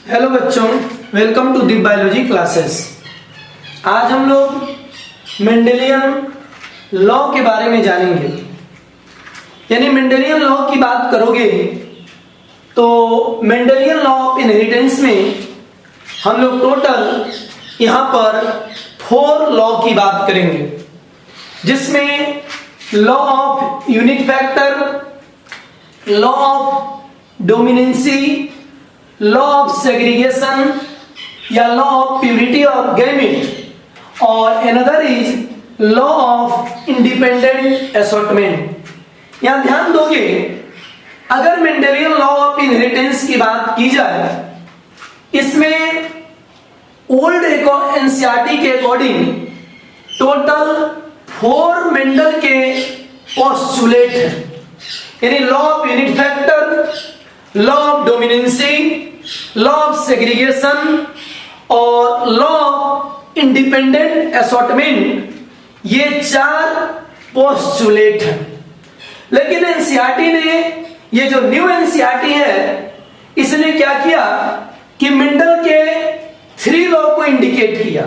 Hello बच्चों, welcome to the biology classes. आज हम लोग मेंडेलियन लॉ के बारे में जानेंगे। यानी मेंडेलियन लॉ की बात करोगे तो मेंडेलियन लॉ ऑफ इनहेरिटेंस में हम लोग टोटल यहाँ पर 4 लॉ की बात करेंगे, जिसमें law of unit factor, law of dominancy, law of segregation या law of purity of gamete और another is law of independent assortment. यहां ध्यान दोगे, अगर मेंडेलियन लॉ ऑफ इनहेरिटेंस की बात की जाए, इसमें ओल्ड एनसीईआरटी के अकॉर्डिंग टोटल 4 मेंडल के पोस्टुलेट हैं। यानी law of unit factor, law of dominancy, law of segregation और लॉ ऑफ इंडिपेंडेंट असॉर्टमेंट, ये 4 पोस्टुलेट हैं। लेकिन एनसीईआरटी ने, ये जो न्यू एनसीईआरटी है, इसने क्या किया कि मेंडल के 3 लॉ को इंडिकेट किया।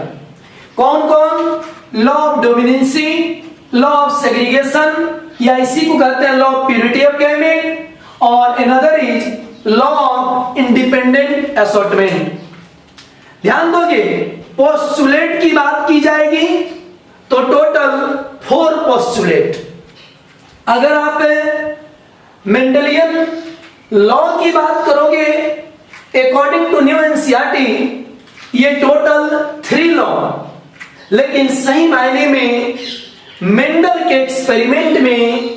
कौन कौन? Law of dominancy, law of segregation या इसी को कहते हैं law of purity of gamete और another is law of independent assortment. ध्यान दोगे, पोस्टुलेट की बात की जाएगी तो टोटल 4 पोस्टुलेट। अगर आप मेंडेलियन लॉ की बात करोगे अकॉर्डिंग टू न्यू एनसीईआरटी, ये टोटल 3 लॉ, लेकिन सही मायने में मेंडल के एक्सपेरिमेंट में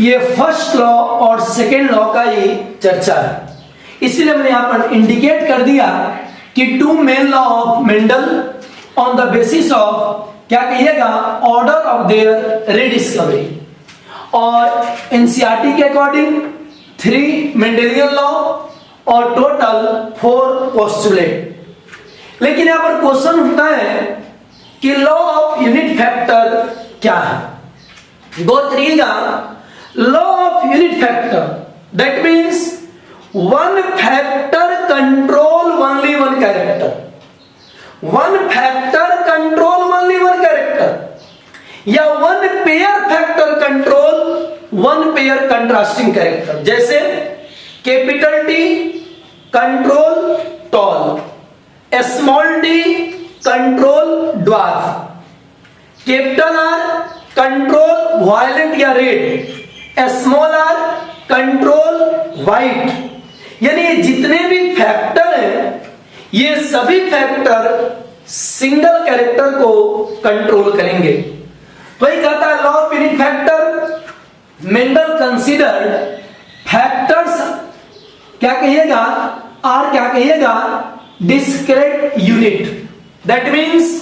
ये फर्स्ट लॉ और सेकेंड लॉ का ही चर्चा है। इसीलिए मैंने यहां पर इंडिकेट कर दिया कि 2 main law of Mendel on the basis of, क्या कहिएगा, ऑर्डर ऑफ देयर रीडिस्कवरी, और एनसीईआरटी के अकॉर्डिंग 3 मेंडेलियन लॉ और टोटल 4 पोस्टुलेट। लेकिन यहां पर क्वेश्चन उठता है कि लॉ ऑफ यूनिट फैक्टर क्या है। गौर करिएगा, law of unit factor, that means one factor control only one character, one factor control only one character, या one pair factor control one pair contrasting character. जैसे capital T control tall, small T control dwarf, capital R control violet या red, small R control white. यानी जितने भी factor हैं, ये सभी factor single character को कंट्रोल करेंगे। वही कहता है law of unit factor, Mendel considered factors, क्या कहिएगा, आर क्या कहिएगा, discrete unit. That means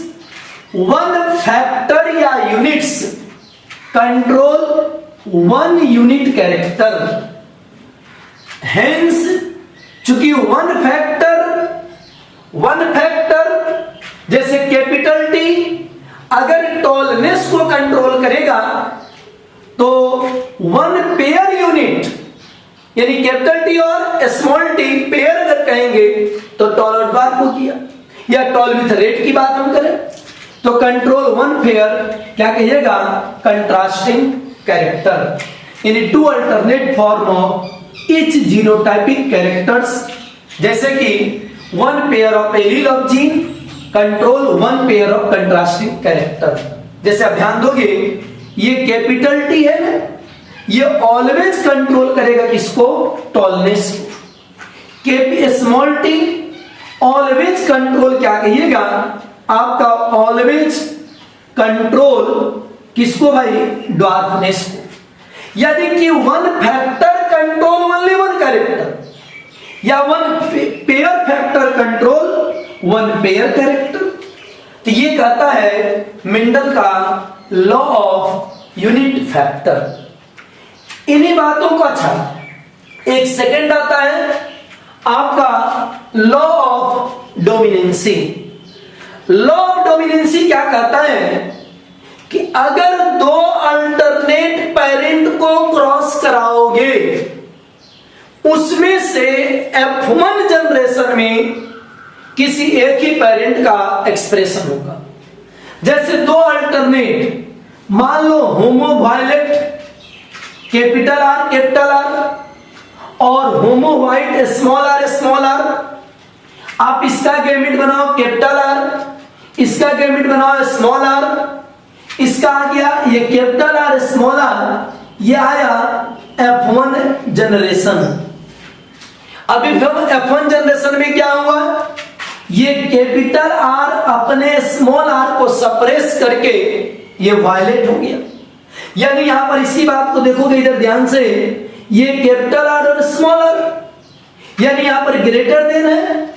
one factor या units control one unit character. Hence चूंकि वन फैक्टर जैसे कैपिटल टी अगर टॉलनेस को कंट्रोल करेगा तो वन पेयर यूनिट, यानी कैपिटल टी और स्मॉल टी पेयर अगर कहेंगे तो टॉल और ड्वार्फ को किया, या टॉल विथ रेड की बात हम करें तो कंट्रोल वन पेयर, क्या कहिएगा, कंट्रास्टिंग कैरेक्टर। यानी 2 alternate form of each genotypic characters, जैसे कि one pair of allele of gene control one pair of contrasting character. जैसे आप ध्यान दोगे, ये कैपिटल टी है ना, ये ऑलवेज कंट्रोल करेगा किसको, टॉलनेस को। स्मॉल टी ऑलवेज कंट्रोल, क्या कहिएगा, आपका ऑलवेज कंट्रोल किसको भाई, ड्वार्फनेस को। यदि कि one factor control only one character, या one pair factor control one pair character, तो ये कहता है मेंडल का लॉ ऑफ यूनिट फैक्टर। इन्हीं बातों को, अच्छा एक सेकंड आता है आपका law of dominancy. Law of dominancy क्या कहता है कि अगर 2 अल्टरनेट पेरेंट को क्रॉस कराओगे उसमें से F1 जनरेशन में किसी एक ही पेरेंट का एक्सप्रेशन होगा। जैसे दो अल्टरनेट, मान लो होमोवायलेट कैपिटल आर और होमोवाइट स्मॉल आर। आप इसका गैमेट बनाओ कैपिटल आर, इसका गैमेट बनाओ स्मॉल आर, इसका आ गया ये कैपिटल आर स्मॉल आर, ये आया F1 जनरेशन। अभी F1 जनरेशन में क्या हुआ, ये कैपिटल आर अपने स्मॉल आर को सप्रेस करके ये वायलेट हो गया। यानी यहां पर इसी बात को देखोगे इधर ध्यान से, ये कैपिटल आर और स्मॉल आर, यानी यहां पर ग्रेटर देन है।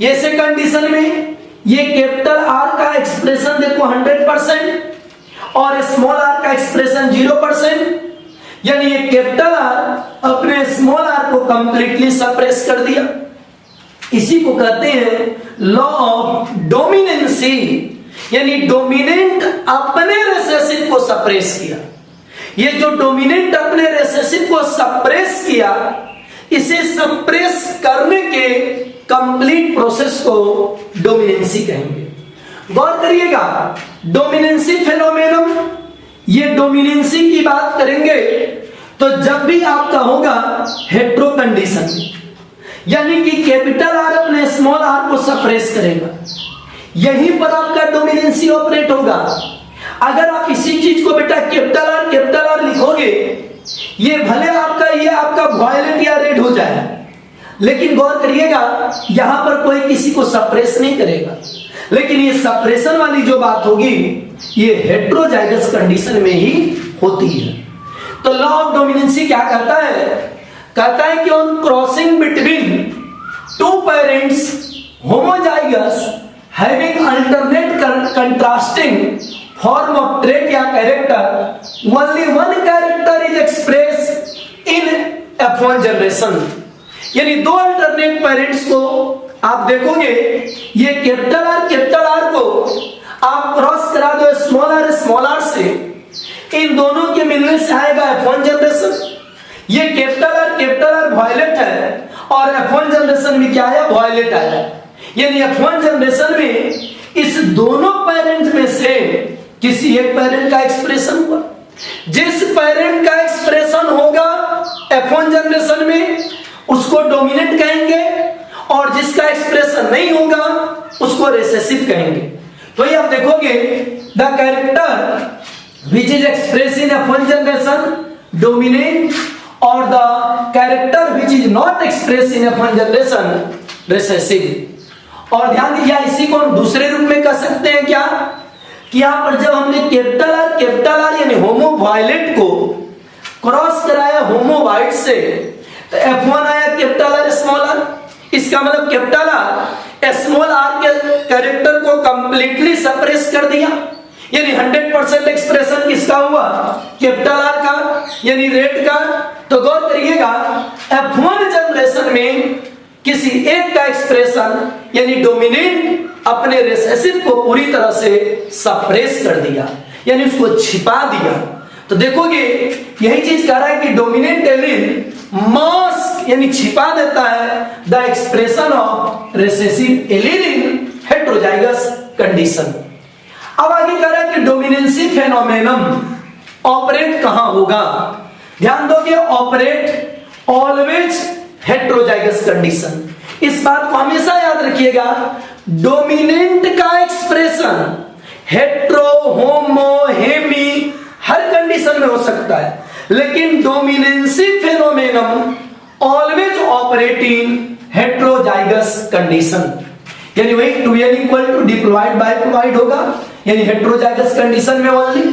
ऐसे कंडीशन में ये कैपिटल आर का एक्सप्रेशन देखो 100% और स्मॉल आर का एक्सप्रेशन 0%, यानी ये कैपिटल आर अपने स्मॉल आर को कंप्लीटली सप्रेस कर दिया। इसी को कहते हैं लॉ ऑफ डोमिनेंसी, यानी डोमिनेंट अपने रिसेसिव को सप्रेस किया। ये जो डोमिनेंट अपने रिसेसिव को सप्रेस किया, इसे सप्रेस करने के कंप्लीट प्रोसेस को डोमिनेंसी कहेंगे। गौर करिएगा, डोमिनेंसी फेनोमेनन, ये डोमिनेंसी की बात करेंगे तो जब भी आपका होगा हेट्रो कंडीशन, यानी कि कैपिटल आर अपने स्मॉल आर को सप्रेस करेगा, यहीं पर आपका डोमिनेंसी ऑपरेट होगा। अगर आप इसी चीज को बेटा कैपिटल आर लिखोगे, ये भले आपका वायलेट या रेड हो जाए, लेकिन गौर करिएगा यहां पर कोई किसी को सप्रेस नहीं करेगा। लेकिन ये सप्रेशन वाली जो बात होगी ये हेट्रोजाइगस कंडीशन में ही होती है। तो लॉ ऑफ डोमिनेंसी क्या कहता है, कहता है कि on crossing between two parents homozygous having alternate contrasting form of trait या character, only one character is express in F1 generation. यानी दो अल्टरनेट पेरेंट्स को आप देखोगे, ये कैपिटल आर को आप क्रॉस करा दो स्मॉल आर से, इन दोनों के मिलने से आएगा F1 जनरेशन। ये कैपिटल आर वायलेट है और F1 जनरेशन में क्या आया, वायलेट आया। यानी F1 जनरेशन में इस दोनों पेरेंट में से किसी एक पेरेंट का एक्सप्रेशन हुआ। जिस पेरेंट का एक्सप्रेशन होगा F1 जनरेशन में उसको डोमिनेंट कहेंगे, और जिसका एक्सप्रेशन नहीं होगा उसको रिसेसिव कहेंगे। तो ये आप देखोगे the character which is express in F1 generation dominant और the character which is not express in F1 generation recessive. और ध्यान दीजिए, इसी को हम दूसरे रूप में कह सकते हैं क्या, कि यहां पर जब हमने कैपिटल आर यानी होमोवायलेट को क्रॉस कराया होमोवाइट से, तो F1 आया कैपिटल आर स्मॉल आर। इसका मतलब कैपिटल आर स्मॉल आर के कैरेक्टर को कंप्लीटली सप्रेस कर दिया, यानी 100% एक्सप्रेशन किसका हुआ, कैपिटल आर का, यानी रेड का। तो गौर करिएगा F1 जनरेशन में किसी एक का एक्सप्रेशन यानी डोमिनेंट अपने रिसेसिव को पूरी तरह से सप्रेस कर दिया, यानी उसको छिपा दिया। तो देखोगे यही चीज कह रहा है कि डोमिनेंट एलील मास्क यानी छिपा देता है the expression of recessive allele in heterozygous condition. अब आगे कह रहा है कि डोमिनेंसी फेनोमेनन ऑपरेट कहां होगा। ध्यान दोगे, ऑपरेट ऑलवेज हेट्रोजाइगस कंडीशन। इस बात को हमेशा याद रखिएगा, डोमिनेंट का एक्सप्रेशन हेट्रो, होमो, हेमी हर कंडीशन में हो सकता है, लेकिन dominancy phenomenon always operating heterozygous condition. यानी वही 2n equal to diploid by ploid होगा, यानी हेट्रोजाइगस कंडीशन में ओनली,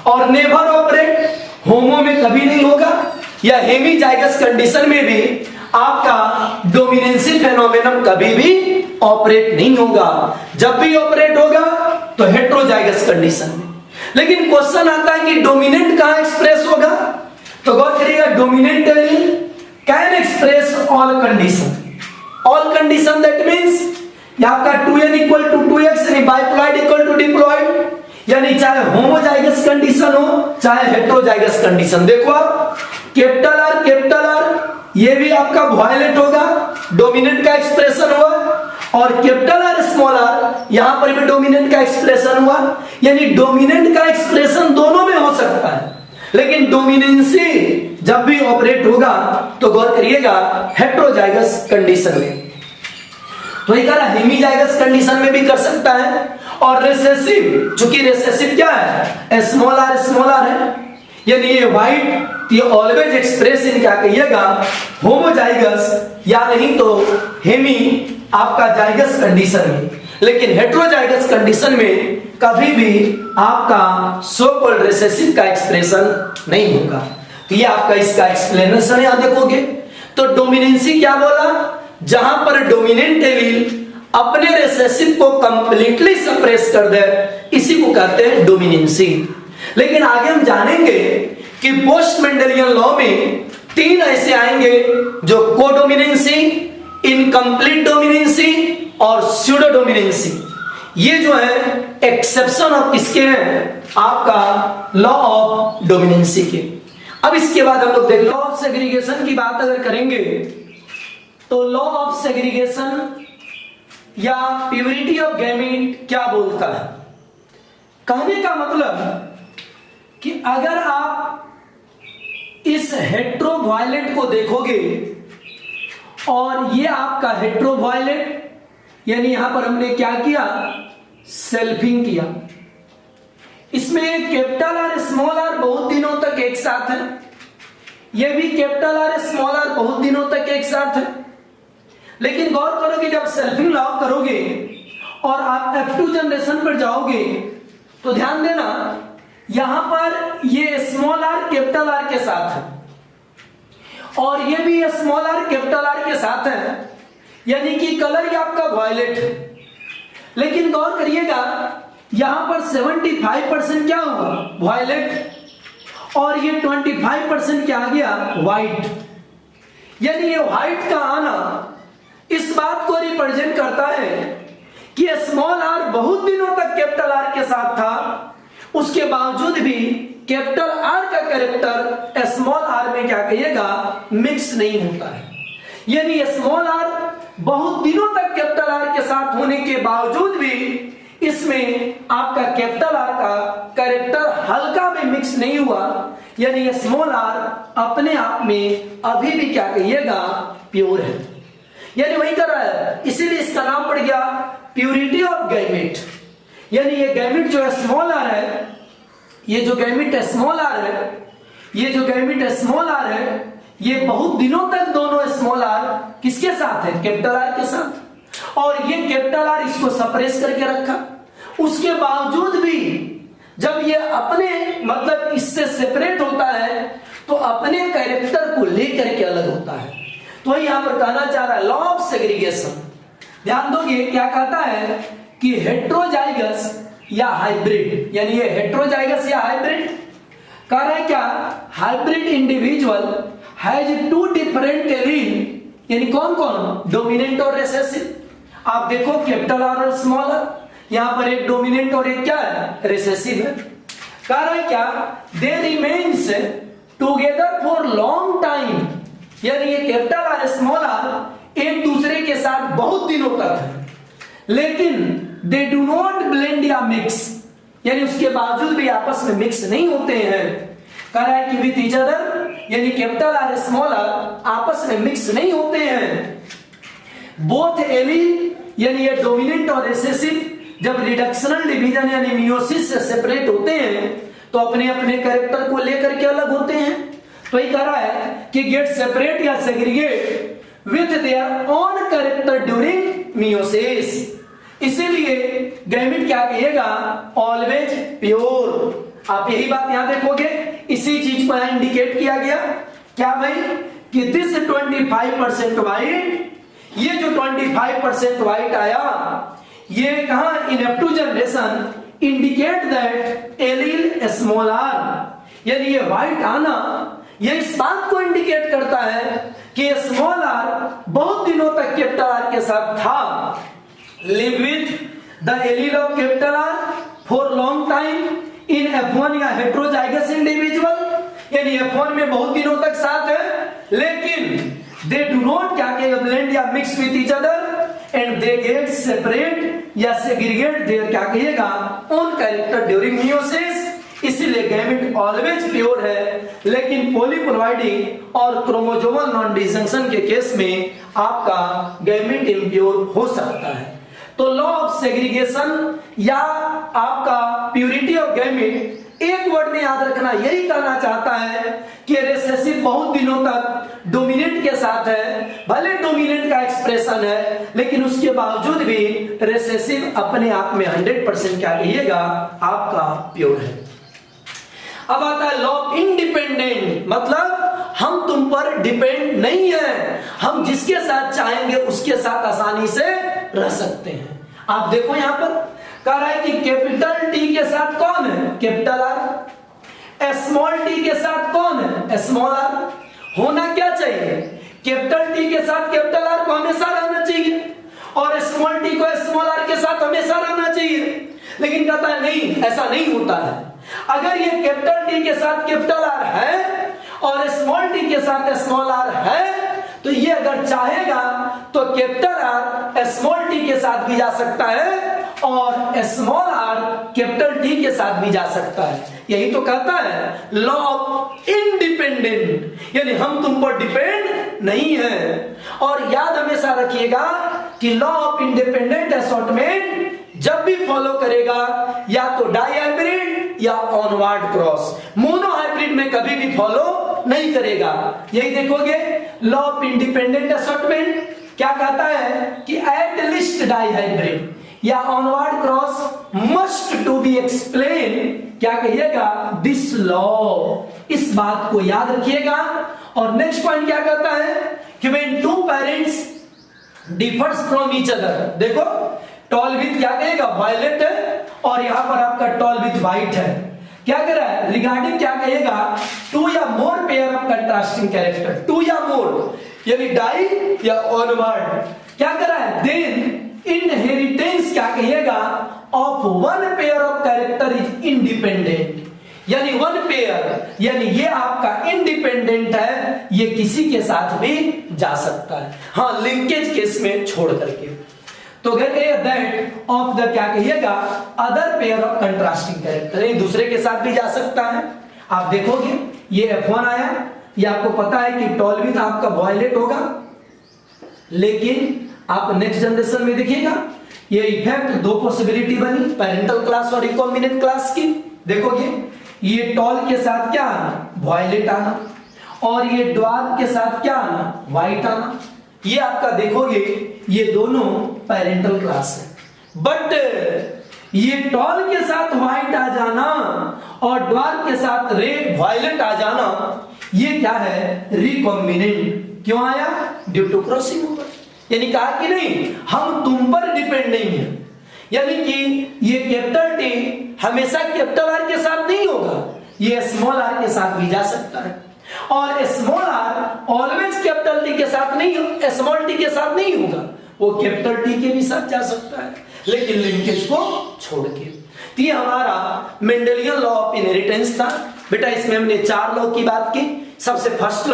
और नेवर ऑपरेट होमो में कभी नहीं होगा, या हेमीजाइगस कंडीशन में भी आपका डोमिनेंसी फेनोमेनन कभी भी ऑपरेट नहीं होगा। जब भी ऑपरेट होगा तो हेट्रोजाइगस कंडीशन में। लेकिन क्वेश्चन आता है कि डोमिनेंट कहां एक्सप्रेस होगा, तो गौर करिएगा dominant allele can express all condition that means आपका 2n इक्वल टू 2x यानी बाइप्लॉयड इक्वल टू डिप्लॉयड, यानी चाहे होमोजाइगस कंडीशन हो चाहे हेट्रोजाइगस कंडीशन। देखो आप कैपिटल आर ये भी आपका वॉयलेट होगा, डोमिनेंट का एक्सप्रेशन हुआ, और कैपिटल आर स्मॉल आर यहां पर भी डोमिनेंट का एक्सप्रेशन हुआ। यानी डोमिनेंट का एक्सप्रेशन दोनों में हो सकता है, लेकिन डोमिनेंसी जब भी ऑपरेट होगा तो गौर करिएगा हेट्रोजाइगस कंडीशन में। वही कह रहा हेमीजाइगस कंडीशन में भी कर सकता है। और रिसेसिव, चूंकि रिसेसिव क्या है, स्मॉल आर है, यानी ये व्हाइट, ये ऑलवेज एक्सप्रेस इन क्या कहिएगा होमोजाइगस या नहीं तो हेमी आपका जाइगस कंडीशन में। लेकिन हेट्रोजाइगस कंडीशन में कभी भी आपका सो कॉल्ड रिसेसिव का एक्सप्रेशन नहीं होगा। तो ये आपका इसका एक्सप्लेनेशन है। यहां देखोगे तो डोमिनेंसी क्या बोला, जहां पर डोमिनेंट एलील अपने रिसेसिव को कंप्लीटली सप्रेस कर दे, इसी को कहते हैं डोमिनेंसी। लेकिन आगे हम जानेंगे कि पोस्ट मेंडेलियन लॉ में 3 ऐसे आएंगे जो कोडोमिनेंसी, इनकम्प्लीट डोमिनेंसी और स्यूडो डोमिनेंसी। ये जो है एक्सेप्शन ऑफ किसके हैं, आपका लॉ ऑफ डोमिनेंसी के। अब इसके बाद हम लोग देख लॉ ऑफ सेग्रीगेशन की बात अगर करेंगे तो लॉ ऑफ सेग्रीगेशन या प्योरिटी ऑफ गैमेट क्या बोलता है। कहने का मतलब कि अगर आप इस हेट्रोवायलेट को देखोगे और ये आपका हेट्रोवायलेट, यानी यहां पर हमने क्या किया, सेल्फिंग किया। इसमें कैपिटल आर स्मॉल आर बहुत दिनों तक एक साथ है, ये भी कैपिटल आर स्मॉल आर बहुत दिनों तक एक साथ है। लेकिन गौर करोगे जब सेल्फिंग लॉ करोगे और आप F2 जनरेशन पर जाओगे तो ध्यान देना यहां पर ये स्मॉल आर कैपिटल आर के साथ है और ये भी स्मॉल आर कैपिटल आर के साथ है, यानी कि कलर ये आपका वॉयलेट है। लेकिन गौर करिएगा यहां पर 75% क्या हुआ, वॉयलेट, और ये 25% क्या आ गया, व्हाइट। यानी ये व्हाइट का आना इस बात को रिप्रेजेंट करता है कि स्मॉल आर बहुत दिनों तक कैपिटल आर के साथ था, उसके बावजूद भी कैपिटल आर का कैरेक्टर स्मॉल आर में क्या कहिएगा मिक्स नहीं होता है। यानी स्मॉल आर बहुत दिनों तक कैपिटल आर के साथ होने के बावजूद भी इसमें आपका कैपिटल आर का कैरेक्टर हल्का भी मिक्स नहीं हुआ, यानी स्मॉल आर अपने आप में अभी भी क्या कहिएगा प्योर है, यानी वही कर रहा है। इसीलिए इसका नाम पड़ गया प्योरिटी ऑफ गैमेट। यानी ये गैमेट जो है स्मॉल आर है, ये जो गैमेट स्मॉल आर है, ये जो गैमेट स्मॉल आर है, ये बहुत दिनों तक दोनों स्मॉल आर किसके साथ है, कैपिटल आर के साथ, और ये कैपिटल आर इसको सप्रेस करके रखा। उसके बावजूद भी जब ये अपने मतलब इससे सेपरेट होता है तो अपने कैरेक्टर को लेकर के अलग होता है। तो यहां पर कहना चाह रहा है लॉ ऑफ सेग्रीगेशन, ध्यान दोगे क्या कहता है कि हेट्रोजाइगस या हाइब्रिड, यानी ये हेट्रोजाइगस या हाइब्रिड कह रहा है क्या, hybrid individual has two different allele, यानी कौन कौन, डोमिनेंट और रिसेसिव। आप देखो कैपिटल आर और स्मॉल आर, यहां पर एक डोमिनेंट और एक क्या है, रिसेसिव है। कह रहा है क्या, they remains together for long time, यानी ये कैपिटल आर स्मॉल आर एक दूसरे के साथ बहुत दिनों तक है, लेकिन दे डू नॉट ब्लेंड या मिक्स, यानी उसके बावजूद भी आपस में मिक्स नहीं होते हैं। कह रहा है कि विद ईच अदर, यानी कैपिटल आर स्मॉल आर आपस में मिक्स नहीं होते हैं। बोथ एलील, यानी ये डोमिनेंट और रिसेसिव जब रिडक्शनल डिवीजन यानी मियोसिस से सेपरेट होते हैं तो अपने अपने कैरेक्टर को लेकर के अलग होते हैं। तो ये कह रहा है कि गेट सेपरेट या segregate with their own character during meiosis, इसीलिए गैमेट क्या कहिएगा, ऑलवेज प्योर। आप यही बात यहां देखोगे, इसी चीज को यहां इंडिकेट किया गया क्या भाई, कि दिस 25% व्हाइट, ये जो 25% व्हाइट आया ये कहां, in F2 generation indicate that allele small R, यानी ये व्हाइट आना ये इस बात को इंडिकेट करता है कि स्मॉल आर बहुत दिनों तक कैपिटल आर के साथ था, live with the allele of capital R for long time in F1 या हेट्रोजाइगस इंडिविजुअल, यानी F1 में बहुत दिनों तक साथ है, लेकिन दे डू नॉट क्या कहेगा ब्लेंड या mix with each other and they get separate या सेग्रीगेट देयर क्या कहिएगा ओन कैरेक्टर ड्यूरिंग मियोसिस। इसीलिए गैमेट ऑलवेज प्योर है, लेकिन पॉलीप्लोइडी और क्रोमोसोमल नॉन डिसजंक्शन के केस में आपका गैमेट इम्प्योर हो सकता है। तो लॉ ऑफ सेग्रीगेशन या आपका प्योरिटी ऑफ गैमेट एक वर्ड में याद रखना, यही कहना चाहता है कि रिसेसिव बहुत दिनों तक डोमिनेंट के साथ है, भले डोमिनेंट का एक्सप्रेशन है लेकिन उसके बावजूद भी रिसेसिव अपने आप में 100% क्या कहिएगा आपका प्योर है। अब आता है लॉ ऑफ इंडिपेंडेंट, मतलब हम तुम पर डिपेंड नहीं है, हम जिसके साथ चाहेंगे उसके साथ आसानी से रह सकते हैं। आप देखो यहां पर कह रहा है कि कैपिटल टी के साथ कौन है कैपिटल आर, स्मॉल टी के साथ कौन है स्मॉल आर। होना क्या चाहिए कैपिटल टी के साथ कैपिटल आर को हमेशा रहना चाहिए और स्मॉल टी को स्मॉल आर के साथ हमेशा रहना चाहिए, लेकिन कहता है नहीं, ऐसा नहीं होता है। अगर ये कैपिटल टी के साथ कैपिटल आर है और स्मॉल टी के साथ स्मॉल आर है तो ये अगर चाहेगा तो कैपिटल आर स्मॉल टी के साथ भी जा सकता है और स्मॉल आर कैपिटल टी के साथ भी जा सकता है। यही तो कहता है लॉ ऑफ इंडिपेंडेंट, यानी हम तुम पर डिपेंड नहीं है। और याद हमेशा रखिएगा कि लॉ ऑफ इंडिपेंडेंट असॉर्टमेंट जब भी फॉलो करेगा या तो डाई हाइब्रिड या ऑनवर्ड क्रॉस, मोनो हाइब्रिड में कभी भी फॉलो नहीं करेगा। यही देखोगे लॉ ऑफ इंडिपेंडेंट असॉर्टमेंट क्या कहता है कि एट लिस्ट डाई हाइब्रिड या onward cross must to be explain क्या कहिएगा दिस लॉ। इस बात को याद रखिएगा। और नेक्स्ट पॉइंट क्या कहता है कि when two parents differs from each other, देखो टॉल विथ क्या कहेगा वायलेट है और यहां पर आपका टॉल विथ व्हाइट है, क्या कर रहा है रिगार्डिंग क्या कहेगा टू या more pair of contrasting character, two या मोर यानी डाई या ऑनवर्ड क्या कर रहा है देन इनहेरिटेंस क्या कहिएगा of one pair of character is independent, यानी वन पेयर यानी ये आपका इंडिपेंडेंट है, ये किसी के साथ भी जा सकता है, हाँ लिंकेज केस में छोड़ करके। तो दैट ऑफ द क्या कहिएगा other pair of contrasting character, दूसरे के साथ भी जा सकता है। आप देखोगे ये F1 आया, ये आपको पता है कि टॉल विथ आपका वॉयलेट होगा, लेकिन आप नेक्स्ट जनरेशन में देखिएगा ये इफेक्ट दो पॉसिबिलिटी बनी पेरेंटल क्लास और रिकॉम्बिनेंट क्लास की। देखोगे ये टॉल के साथ क्या आना वॉयलेट आना और ये ड्वार्फ के साथ क्या आना व्हाइट आना, ये आपका देखोगे ये दोनों पेरेंटल क्लास है। बट ये टॉल के साथ व्हाइट आ जाना और ड्वार्फ के साथ रेड वॉयलेट आ जाना ये क्या है रिकॉम्बिनेंट। क्यों आया ड्यू टू क्रॉसिंग ओवर, यानी कहा कि नहीं हम तुम पर डिपेंड नहीं है, यानी कि ये कैपिटल टी हमेशा कैपिटल आर के साथ नहीं होगा, ये स्मॉल आर के साथ भी जा सकता है और small R always capital T के साथ नहीं, स्मॉल टी के साथ नहीं होगा, वो कैपिटल टी के भी साथ जा सकता है लेकिन लिंकेज को छोड़ के। तो ये हमारा मेंडेलियन लॉ ऑफ इनहेरिटेंस था बेटा। इसमें हमने 4 लॉ की बात की। सबसे first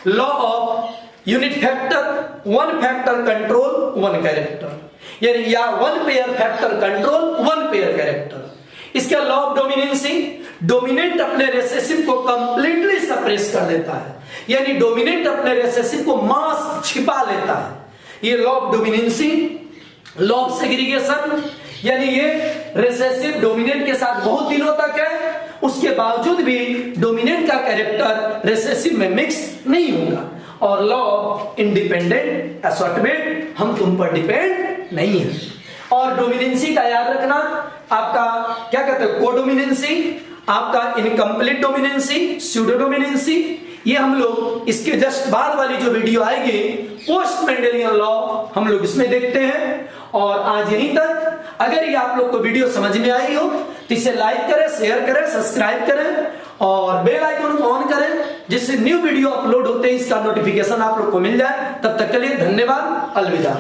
law of unit factor, one factor control one character, यानी या one pair factor control one pair character. इसका लॉ ऑफ डोमिनेंसी, डोमिनेंट अपने रिसेसिव को कंप्लीटली सप्रेस कर देता है, यानी डोमिनेंट अपने रिसेसिव को मास छिपा लेता है, ये law of dominancy. Law of segregation, यानी ये रिसेसिव डोमिनेंट के साथ बहुत दिनों तक है, उसके बावजूद भी डोमिनेंट का कैरेक्टर रिसेसिव में मिक्स नहीं होगा। और लॉ ऑफ इंडिपेंडेंट असॉर्टमेंट, हम तुम पर डिपेंड नहीं है। और डोमिनेंसी का याद रखना, आपका क्या कहते हैं कोडोमिनेंसी, आपका इनकम्प्लीट डोमिनेंसी, स्यूडो डोमिनेंसी, ये हम लोग इसके जस्ट बाद वाली जो वीडियो आएगी पोस्ट मेंडेलियन लॉ हम लोग इसमें देखते हैं। और आज यहीं तक। अगर ये आप लोग को वीडियो समझ में आई हो तो इसे लाइक करें, शेयर करें, सब्सक्राइब करें और बेल आइकन को ऑन करें, जिससे न्यू वीडियो अपलोड होते ही इसका नोटिफिकेशन आप लोग को मिल जाए। तब तक के लिए धन्यवाद, अलविदा।